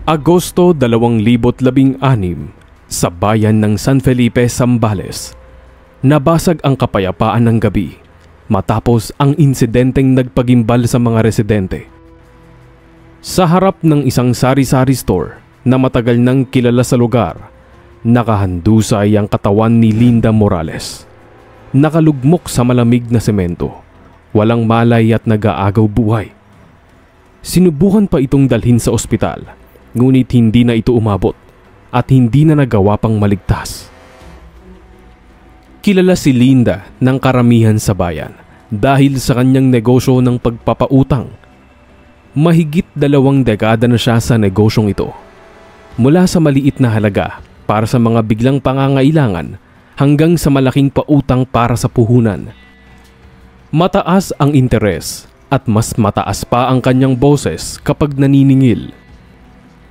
Agosto 2016, sa bayan ng San Felipe, Zambales. Nabasag ang kapayapaan ng gabi matapos ang insidenteng nagpagimbal sa mga residente. Sa harap ng isang sari-sari store na matagal nang kilala sa lugar, nakahandusay ang katawan ni Linda Morales. Nakalugmok sa malamig na semento, walang malay at nag-aagaw buhay. Sinubukan pa itong dalhin sa ospital, ngunit hindi na ito umabot at hindi na nagawa pang maligtas. Kilala si Linda ng karamihan sa bayan dahil sa kanyang negosyo ng pagpapautang. Mahigit 2 dekada na siya sa negosyong ito. Mula sa maliit na halaga para sa mga biglang pangangailangan hanggang sa malaking pautang para sa puhunan. Mataas ang interes at mas mataas pa ang kanyang boses kapag naniningil.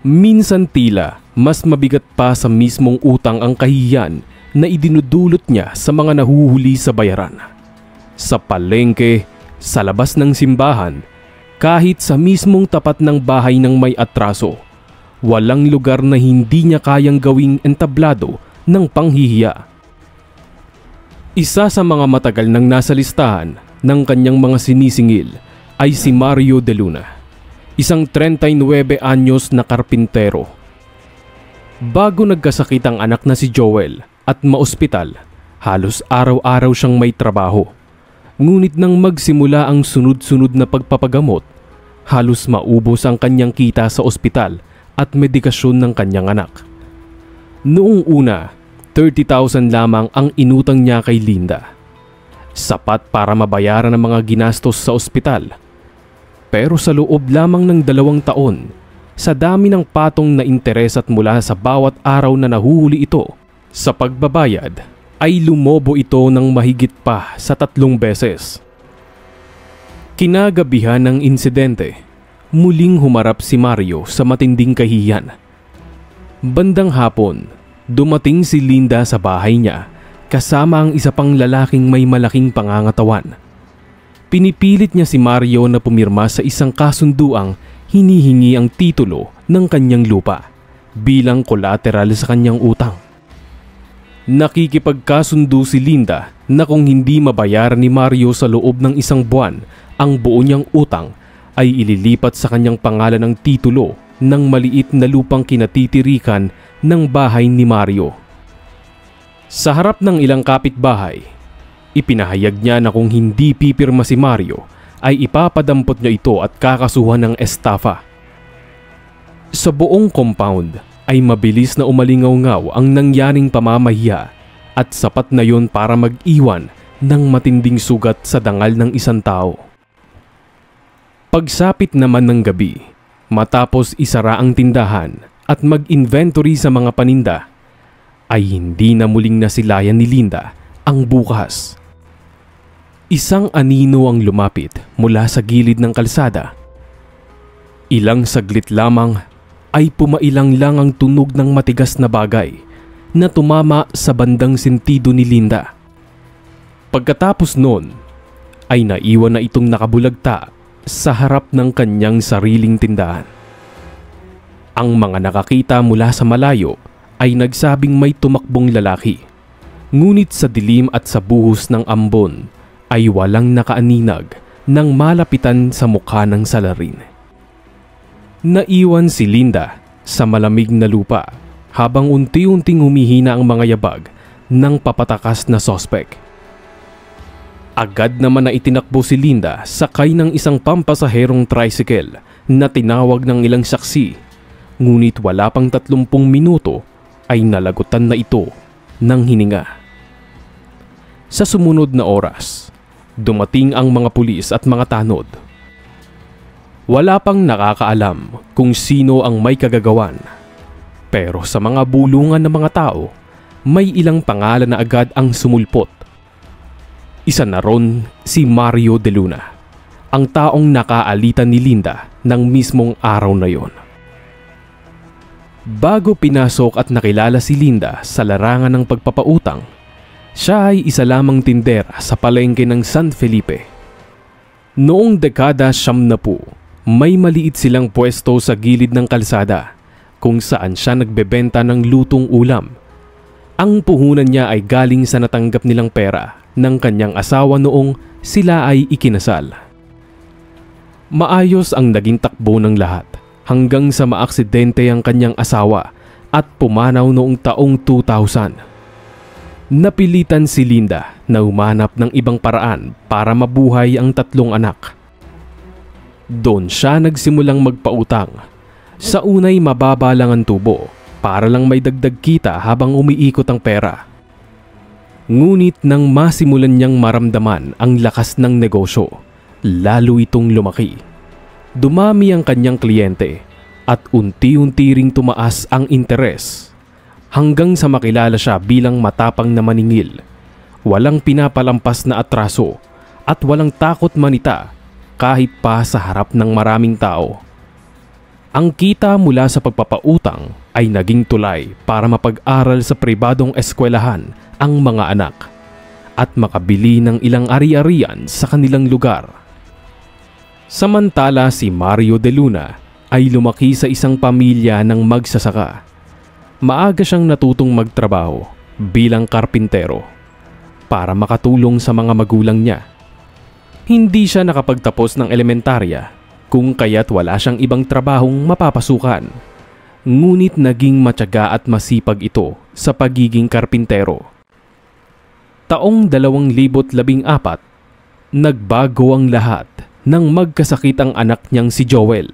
Minsan tila mas mabigat pa sa mismong utang ang kahihiyan na idinudulot niya sa mga nahuhuli sa bayaran. Sa palengke, sa labas ng simbahan, kahit sa mismong tapat ng bahay ng may atraso, walang lugar na hindi niya kayang gawing entablado ng panghihiya. Isa sa mga matagal nang nasa listahan ng kanyang mga sinisingil ay si Mario De Luna, isang 39 anyos na karpintero. Bago nagkasakit ang anak na si Joel at maospital, halos araw-araw siyang may trabaho. Ngunit nang magsimula ang sunod-sunod na pagpapagamot, halos maubos ang kanyang kita sa ospital at medikasyon ng kanyang anak. Noong una, 30,000 lamang ang inutang niya kay Linda. Sapat para mabayaran ang mga ginastos sa ospital. Pero sa loob lamang ng 2 taon, sa dami ng patong na interes at mula sa bawat araw na nahuhuli ito sa pagbabayad, ay lumobo ito ng mahigit pa sa 3 beses. Kinagabihan ng insidente, muling humarap si Mario sa matinding kahihiyan. Bandang hapon, dumating si Linda sa bahay niya kasama ang isa pang lalaking may malaking pangangatawan. Pinipilit niya si Mario na pumirma sa isang kasunduang hinihingi ang titulo ng kanyang lupa bilang kolateral sa kanyang utang. Nakikipagkasundo si Linda na kung hindi mabayaran ni Mario sa loob ng 1 buwan ang buo niyang utang, ay ililipat sa kanyang pangalan ng titulo ng maliit na lupang kinatitirikan ng bahay ni Mario. Sa harap ng ilang kapitbahay, ipinahayag niya na kung hindi pipirma si Mario ay ipapadampot niya ito at kakasuhan ng estafa. Sa buong compound ay mabilis na umalingaw-ngaw ang nangyaring pamamahiya at sapat na yon para mag-iwan ng matinding sugat sa dangal ng isang tao. Pagsapit naman ng gabi, matapos isara ang tindahan at mag-inventory sa mga paninda, ay hindi na muling nasilayan ni Linda ang bukas. Isang anino ang lumapit mula sa gilid ng kalsada. Ilang saglit lamang ay pumailang lang ang tunog ng matigas na bagay na tumama sa bandang sentido ni Linda. Pagkatapos noon, ay naiwan na itong nakabulagta sa harap ng kanyang sariling tindahan. Ang mga nakakita mula sa malayo ay nagsabing may tumakbong lalaki. Ngunit sa dilim at sa buhos ng ambon ay walang nakaaninag nang malapitan sa mukha ng salarin. Naiwan si Linda sa malamig na lupa habang unti-unting humihina ang mga yabag ng papatakas na sospek. Agad naman na itinakbo si Linda sakay ng isang pampasaherong tricycle na tinawag ng ilang saksi, ngunit wala pang 30 minuto ay nalagutan na ito ng hininga. Sa sumunod na oras, dumating ang mga pulis at mga tanod. Wala pang nakakaalam kung sino ang may kagagawan. Pero sa mga bulungan ng mga tao, may ilang pangalan na agad ang sumulpot. Isa na ron si Mario De Luna, ang taong nakaalitan ni Linda ng mismong araw na yon. Bago pinasok at nakilala si Linda sa larangan ng pagpapautang, siya ay isa lamang tindera sa palengke ng San Felipe. Noong dekada 70, may maliit silang pwesto sa gilid ng kalsada kung saan siya nagbebenta ng lutong ulam. Ang puhunan niya ay galing sa natanggap nilang pera ng kanyang asawa noong sila ay ikinasal. Maayos ang naging takbo ng lahat hanggang sa maaksidente ang kanyang asawa at pumanaw noong taong 2000. Napilitan si Linda na humanap ng ibang paraan para mabuhay ang 3 anak. Doon siya nagsimulang magpautang. Sa unay mababa lang ang tubo para lang may dagdag kita habang umiikot ang pera. Ngunit nang masimulan niyang maramdaman ang lakas ng negosyo, lalo itong lumaki. Dumami ang kanyang kliyente at unti-unti ring tumaas ang interes hanggang sa makilala siya bilang matapang na maningil, walang pinapalampas na atraso at walang takot manita kahit pa sa harap ng maraming tao. Ang kita mula sa pagpapautang ay naging tulay para mapag-aral sa pribadong eskwelahan ang mga anak at makabili ng ilang ari-arian sa kanilang lugar. Samantala si Mario De Luna ay lumaki sa isang pamilya ng magsasaka. Maaga siyang natutong magtrabaho bilang karpintero para makatulong sa mga magulang niya. Hindi siya nakapagtapos ng elementarya kung kaya't wala siyang ibang trabahong mapapasukan. Ngunit naging matyaga at masipag ito sa pagiging karpintero. Taong 2014, nagbago ang lahat nang magkasakit ang anak niyang si Joel.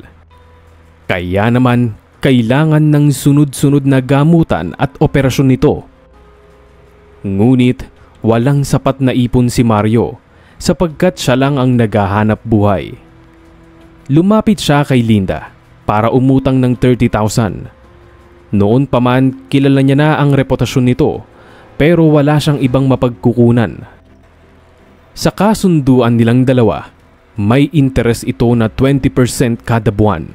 Kaya naman, kailangan ng sunod-sunod na gamutan at operasyon nito. Ngunit walang sapat na ipon si Mario sapagkat siya lang ang naghahanap buhay. Lumapit siya kay Linda para umutang ng 30,000. Noon pa man kilala niya na ang reputasyon nito pero wala siyang ibang mapagkukunan. Sa kasunduan nilang dalawa, may interes ito na 20% kada buwan.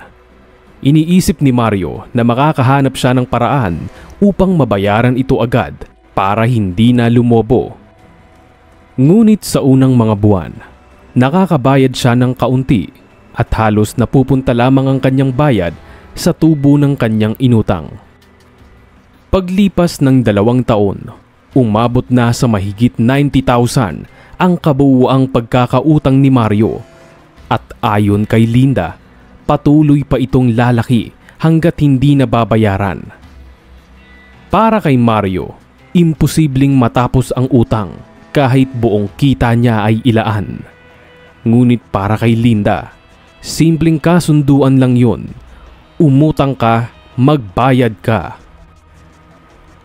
Iniisip ni Mario na makakahanap siya ng paraan upang mabayaran ito agad para hindi na lumobo. Ngunit sa unang mga buwan, nakakabayad siya ng kaunti at halos napupunta lamang ang kanyang bayad sa tubo ng kanyang inutang. Paglipas ng 2 taon, umabot na sa mahigit 90,000 ang kabuuang pagkakautang ni Mario at ayon kay Linda, patuloy pa itong lalaki hanggat hindi nababayaran. Para kay Mario, imposibleng matapos ang utang kahit buong kita niya ay ilaan. Ngunit para kay Linda, simpleng kasunduan lang yun. Umutang ka, magbayad ka.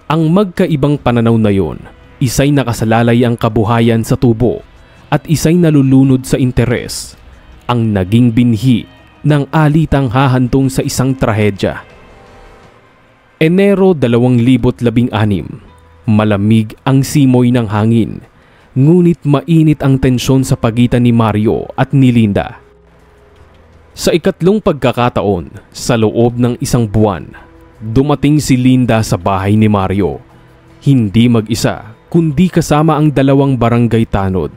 Ang magkaibang pananaw na yun, isa'y nakasalalay ang kabuhayan sa tubo at isa'y nalulunod sa interes, ang naging binhi ng alitang hahantong sa isang trahedya. Enero 2016, malamig ang simoy ng hangin, ngunit mainit ang tensyon sa pagitan ni Mario at ni Linda. Sa ikatlong pagkakataon, sa loob ng 1 buwan, dumating si Linda sa bahay ni Mario. Hindi mag-isa, kundi kasama ang 2 barangay tanod.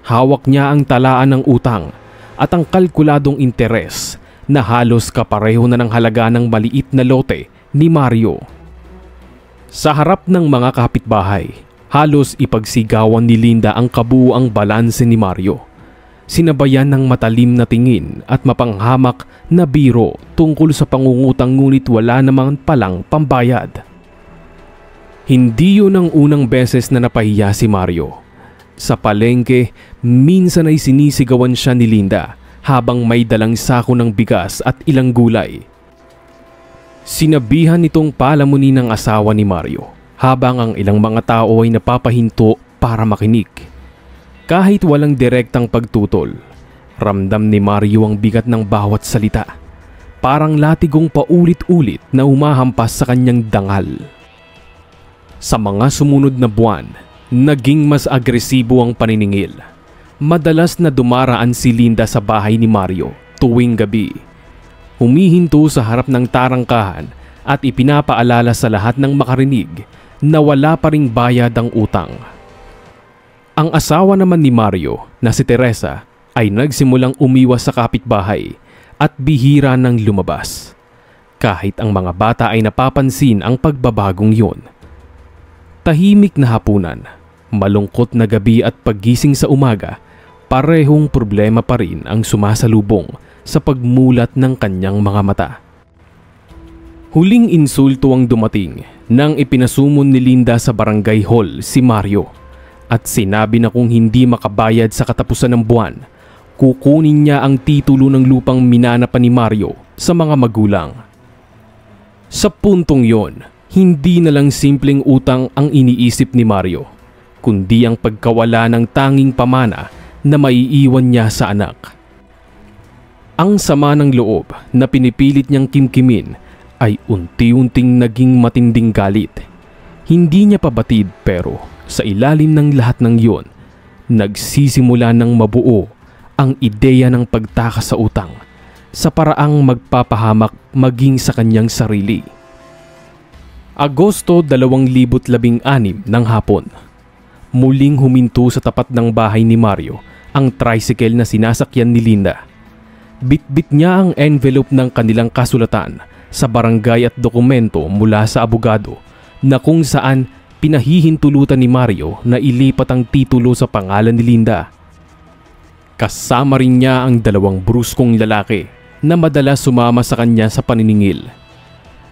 Hawak niya ang talaan ng utang at ang kalkuladong interes na halos kapareho na ng halaga ng maliit na lote ni Mario. Sa harap ng mga kapitbahay, halos ipagsigawan ni Linda ang kabuuang balanse ni Mario. Sinabayan ng matalim na tingin at mapanghamak na biro tungkol sa pangungutang ngunit wala naman palang pambayad. Hindi yun ang unang beses na napahiya si Mario. Sa palengke, minsan ay sinisigawan siya ni Linda habang may dalang sako ng bigas at ilang gulay. Sinabihan nitong palamunin ng asawa ni Mario habang ang ilang mga tao ay napapahinto para makinig. Kahit walang direktang pagtutol, ramdam ni Mario ang bigat ng bawat salita. Parang latigong paulit-ulit na humahampas sa kanyang dangal. Sa mga sumunod na buwan, naging mas agresibo ang paniningil. Madalas na dumaraan si Linda sa bahay ni Mario tuwing gabi. Humihinto sa harap ng tarangkahan at ipinapaalala sa lahat ng makarinig na wala pa ring bayad ang utang. Ang asawa naman ni Mario na si Teresa ay nagsimulang umiwas sa kapitbahay at bihira nang lumabas. kahit ang mga bata ay napapansin ang pagbabagong yun. Tahimik na hapunan, malungkot na gabi at paggising sa umaga, parehong problema pa rin ang sumasalubong sa pagmulat ng kanyang mga mata. Huling insulto ang dumating nang ipinasumon ni Linda sa barangay hall si Mario at sinabi na kung hindi makabayad sa katapusan ng buwan, kukunin niya ang titulo ng lupang minana pa ni Mario sa mga magulang. Sa puntong yon, hindi na lang simpleng utang ang iniisip ni Mario, kundi ang pagkawala ng tanging pamana na maiiwan niya sa anak. Ang sama ng loob na pinipilit niyang kimkimin ay unti-unting naging matinding galit. Hindi niya pabatid pero sa ilalim ng lahat ng yon, nagsisimula ng mabuo ang ideya ng pagtakas sa utang sa paraang magpapahamak maging sa kanyang sarili. Agosto 2016 ng hapon. Muling huminto sa tapat ng bahay ni Mario ang tricycle na sinasakyan ni Linda. Bitbit niya ang envelope ng kanilang kasulatan sa barangay at dokumento mula sa abogado na kung saan pinahihintulutan ni Mario na ilipat ang titulo sa pangalan ni Linda. Kasama rin niya ang 2 bruskong lalaki na madalas sumama sa kanya sa paniningil.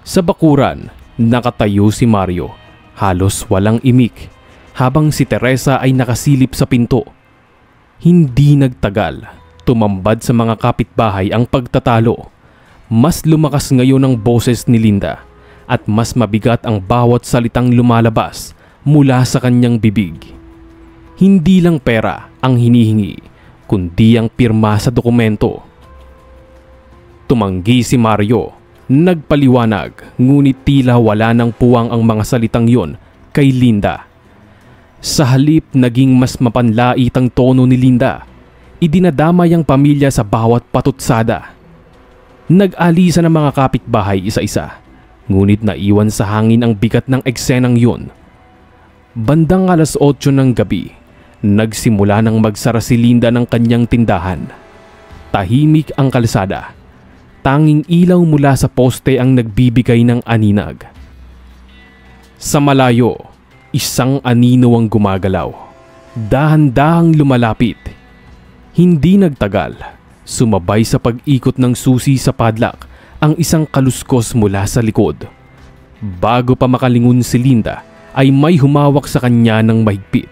Sa bakuran, nakatayo si Mario, halos walang imik, habang si Teresa ay nakasilip sa pinto. Hindi nagtagal, tumambad sa mga kapitbahay ang pagtatalo. Mas lumakas ngayon ang boses ni Linda at mas mabigat ang bawat salitang lumalabas mula sa kanyang bibig. Hindi lang pera ang hinihingi, kundi ang pirma sa dokumento. Tumanggi si Mario, nagpaliwanag, ngunit tila wala nang puwang ang mga salitang yon kay Linda. Sa halip naging mas mapanlait ang tono ni Linda, idinadamay ang pamilya sa bawat patutsada. Nag-alisa ng mga kapitbahay isa-isa, ngunit naiwan sa hangin ang bigat ng eksenang yun. Bandang 8:00 ng gabi, nagsimula ng magsara si Linda ng kanyang tindahan. Tahimik ang kalsada. Tanging ilaw mula sa poste ang nagbibigay ng aninag. Sa malayo, isang anino ang gumagalaw. Dahan-dahang lumalapit. Hindi nagtagal. Sumabay sa pag-ikot ng susi sa padlock ang isang kaluskos mula sa likod. Bago pa makalingon si Linda ay may humawak sa kanya ng mahigpit.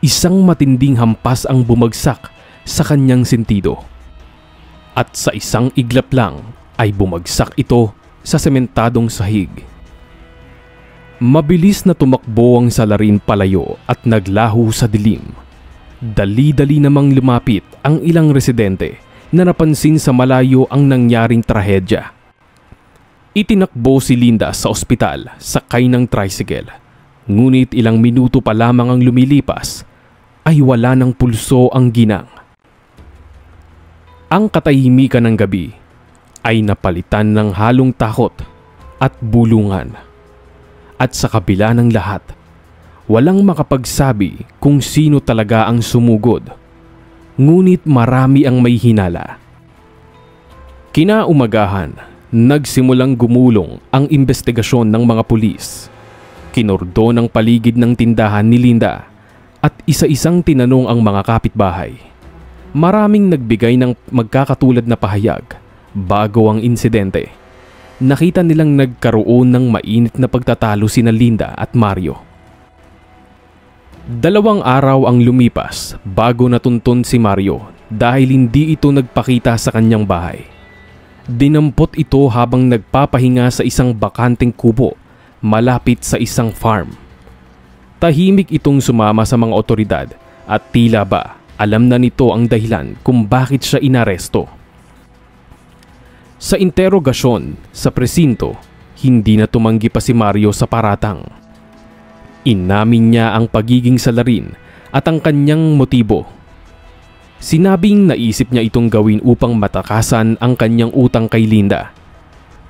Isang matinding hampas ang bumagsak sa kanyang sentido. At sa isang iglap lang ay bumagsak ito sa sementadong sahig. Mabilis na tumakbo ang salarin palayo at naglaho sa dilim. Dali-dali namang lumapit ang ilang residente na napansin sa malayo ang nangyaring trahedya. Itinakbo si Linda sa ospital sakay ng tricycle. Ngunit ilang minuto pa lamang ang lumilipas ay wala ng pulso ang ginang. Ang katahimikan ng gabi ay napalitan ng halong takot at bulungan. At sa kabila ng lahat, walang makapagsabi kung sino talaga ang sumugod. Ngunit marami ang may hinala. Kinaumagahan, nagsimulang gumulong ang investigasyon ng mga pulis. Kinordon ang paligid ng tindahan ni Linda at isa-isang tinanong ang mga kapitbahay. Maraming nagbigay ng magkakatulad na pahayag bago ang insidente. Nakita nilang nagkaroon ng mainit na pagtatalo sina Linda at Mario. 2 araw ang lumipas bago natuntun si Mario dahil hindi ito nagpakita sa kanyang bahay. Dinampot ito habang nagpapahinga sa isang bakanteng kubo malapit sa isang farm. Tahimik itong sumama sa mga otoridad at tila ba alam na nito ang dahilan kung bakit siya inaresto. Sa interogasyon sa presinto, hindi na tumanggi pa si Mario sa paratang. Inamin niya ang pagiging salarin at ang kanyang motibo. Sinabing naisip niya itong gawin upang matakasan ang kanyang utang kay Linda.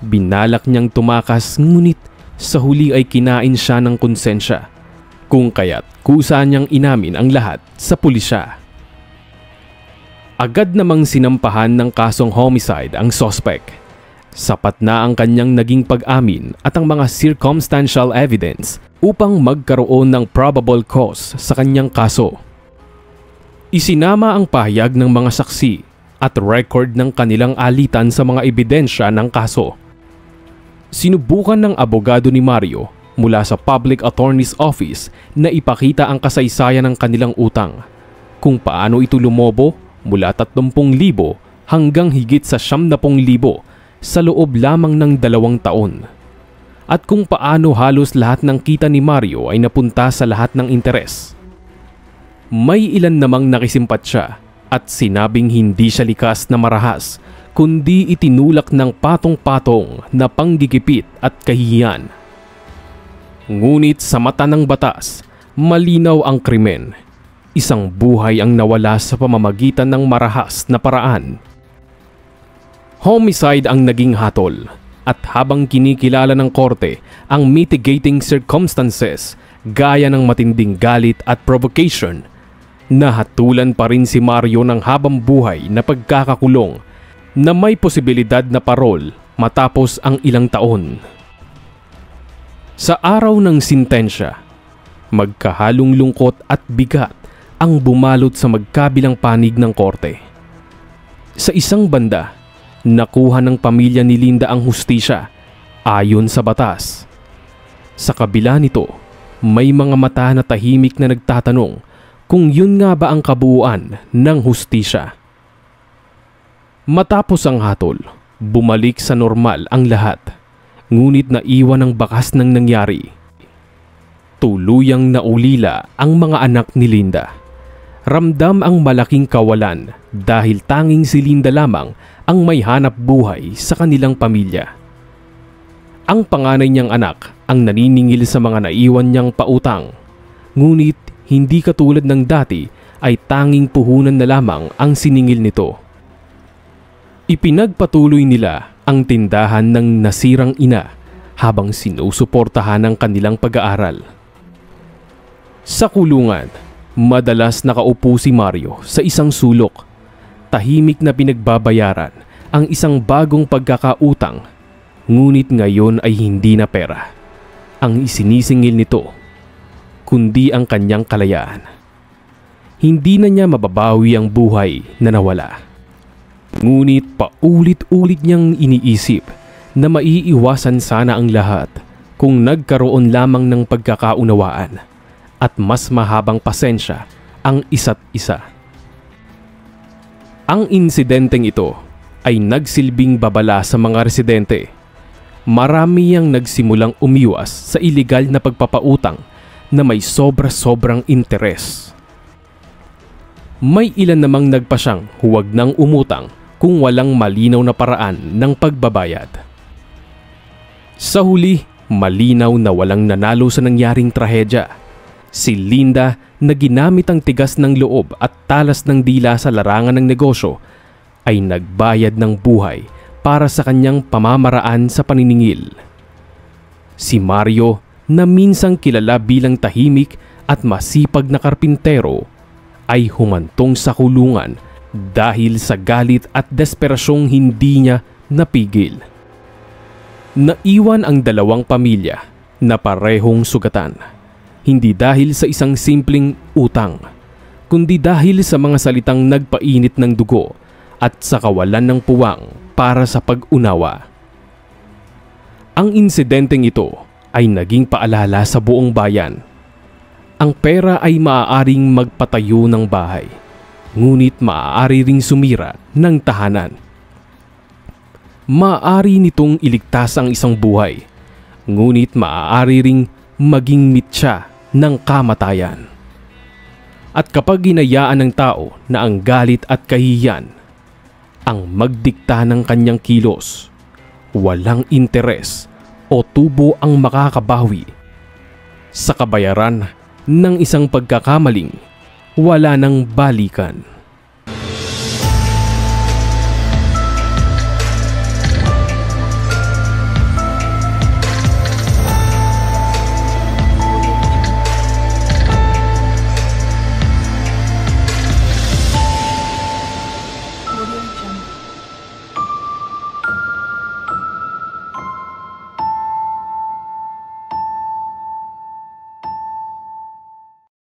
Binalak niyang tumakas ngunit sa huli ay kinain siya ng konsensya, kung kaya't kusa niyang inamin ang lahat sa pulisya. Agad namang sinampahan ng kasong homicide ang suspect. Sapat na ang kanyang naging pag-amin at ang mga circumstantial evidence upang magkaroon ng probable cause sa kanyang kaso. Isinama ang pahayag ng mga saksi at record ng kanilang alitan sa mga ebidensya ng kaso. Sinubukan ng abogado ni Mario mula sa Public Attorney's Office na ipakita ang kasaysayan ng kanilang utang, kung paano ito lumobo mula 30,000 hanggang higit sa 70,000 sa loob lamang ng 2 taon. At kung paano halos lahat ng kita ni Mario ay napunta sa lahat ng interes. May ilan namang nakisimpat siya at sinabing hindi siya likas na marahas, kundi itinulak ng patong-patong na panggigipit at kahihiyan. Ngunit sa mata ng batas, malinaw ang krimen. Isang buhay ang nawala sa pamamagitan ng marahas na paraan. Homicide ang naging hatol, at habang kinikilala ng korte ang mitigating circumstances gaya ng matinding galit at provocation, nahatulan pa rin si Mario ng habang buhay na pagkakakulong na may posibilidad na parol matapos ang ilang taon. Sa araw ng sintensya, magkahalong lungkot at bigat ang bumalot sa magkabilang panig ng korte. Sa isang banda, nakuha ng pamilya ni Linda ang hustisya ayon sa batas. Sa kabila nito, may mga mata na tahimik na nagtatanong kung yun nga ba ang kabuuan ng hustisya. Matapos ang hatol, bumalik sa normal ang lahat, ngunit naiwan ang bakas ng nangyari. Tuluyang naulila ang mga anak ni Linda. Ramdam ang malaking kawalan dahil tanging si Linda lamang ang may hanap buhay sa kanilang pamilya. Ang panganay niyang anak ang naniningil sa mga naiwan niyang pautang, ngunit hindi katulad ng dati ay tanging puhunan na lamang ang siningil nito. Ipinagpatuloy nila ang tindahan ng nasirang ina habang sinusuportahan ang kanilang pag-aaral. Sa kulungan, madalas nakaupo si Mario sa isang sulok. Tahimik na pinagbabayaran ang isang bagong pagkakautang, ngunit ngayon ay hindi na pera ang isinisingil nito, kundi ang kanyang kalayaan. Hindi na niya mababawi ang buhay na nawala. Ngunit paulit-ulit niyang iniisip na maiiwasan sana ang lahat kung nagkaroon lamang ng pagkakaunawaan at mas mahabang pasensya ang isa't isa. Ang insidenteng ito ay nagsilbing babala sa mga residente. Marami ang nagsimulang umiwas sa iligal na pagpapautang na may sobra-sobrang interes. May ilan namang nagpasyang huwag nang umutang kung walang malinaw na paraan ng pagbabayad. Sa huli, malinaw na walang nanalo sa nangyaring trahedya. Si Linda na ginamit ang tigas ng loob at talas ng dila sa larangan ng negosyo ay nagbayad ng buhay para sa kanyang pamamaraan sa paniningil. Si Mario na minsang kilala bilang tahimik at masipag na karpintero ay humantong sa kulungan dahil sa galit at desperasyong hindi niya napigil. Naiwan ang dalawang pamilya na parehong sugatan. Hindi dahil sa isang simpleng utang, kundi dahil sa mga salitang nagpainit ng dugo at sa kawalan ng puwang para sa pag-unawa. Ang insidenteng ito ay naging paalala sa buong bayan. Ang pera ay maaaring magpatayo ng bahay, ngunit maaari ring sumira ng tahanan. Maaari nitong iligtas ang isang buhay, ngunit maaari ring maging mitya ng kamatayan. At kapag ginayaan ng tao na ang galit at kahihiyan ang magdikta ng kanyang kilos, walang interes o tubo ang makakabawi. Sa kabayaran ng isang pagkakamaling, wala nang balikan.